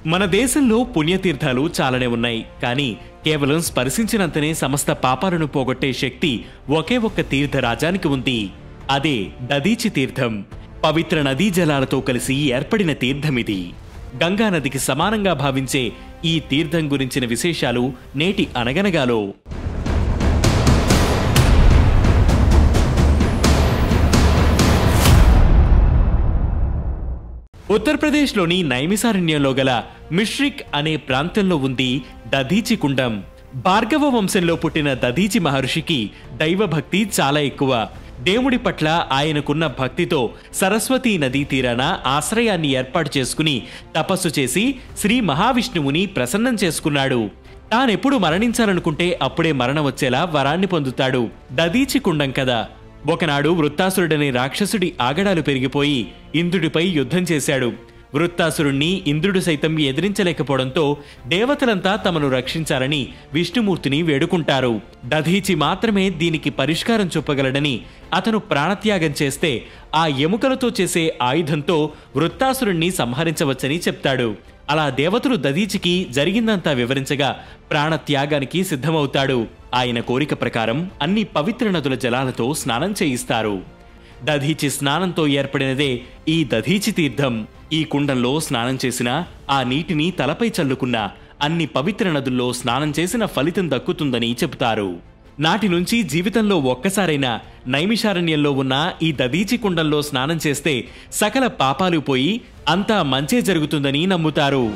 మన దేశంలో పుణ్యతీర్థాలు చాలానే ఉన్నాయి. కానీ కేవలం స్పర్శించినంతనే సమస్త పాపాలను పోగొట్టే శక్తి ఒకే ఒక్క తీర్థరాజానికి ఉంది. అదే దధీచి తీర్థం. పవిత్ర నదీ జలాలతో కలిసి ఏర్పడిన తీర్థమిది. గంగా నదికి సమానంగా భావించే ఈ తీర్థం గురించిన విశేషాలు నేటి అనగనగాలో. ఉత్తరప్రదేశ్లోని నైమిసారణ్యంలో గల మిశ్రిక్ అనే ప్రాంతంలో ఉంది దధీచి కుండం. భార్గవ వంశంలో పుట్టిన దధీచి మహర్షికి దైవభక్తి చాలా ఎక్కువ. దేవుడి పట్ల ఆయనకున్న భక్తితో సరస్వతీ నదీ తీరాన ఆశ్రయాన్ని ఏర్పాటు చేసుకుని తపస్సు చేసి శ్రీ మహావిష్ణువుని ప్రసన్నం చేసుకున్నాడు. తానెప్పుడు మరణించాలనుకుంటే అప్పుడే మరణం వచ్చేలా వరాన్ని పొందుతాడు. దధీచి కుండం కదా. ఒకనాడు వృత్తాసురుడనే రాక్షసుడి ఆగడాలు పెరిగిపోయి ఇంద్రుడిపై యుద్ధం చేశాడు. వృత్తాసురుణ్ణి ఇంద్రుడు సైతం ఎదిరించలేకపోవడంతో దేవతలంతా తమను రక్షించాలని విష్ణుమూర్తిని వేడుకుంటారు. దధీచి మాత్రమే దీనికి పరిష్కారం చూపగలడని అతను ప్రాణత్యాగం చేస్తే ఆ ఎముకలతో చేసే ఆయుధంతో వృత్తాసురుణ్ణి సంహరించవచ్చని చెప్తాడు. అలా దేవతలు దధీచికి జరిగిందంతా వివరించగా ప్రాణత్యాగానికి సిద్ధమవుతాడు. ఆయన కోరిక ప్రకారం అన్ని పవిత్ర నదుల జలాలతో స్నానం చేయిస్తారు. దధీచి స్నానంతో ఏర్పడినదే ఈ దధీచి తీర్థం. ఈ కుండంలో స్నానం చేసిన, ఆ నీటిని తలపై చల్లుకున్న, అన్ని పవిత్ర నదుల్లో స్నానం చేసిన ఫలితం దక్కుతుందని చెబుతారు. నాటి నుంచి జీవితంలో ఒక్కసారైనా నైమిషారణ్యంలో ఉన్న ఈ దధీచి కుండంలో స్నానం చేస్తే సకల పాపాలు పోయి అంతా మంచే జరుగుతుందని నమ్ముతారు.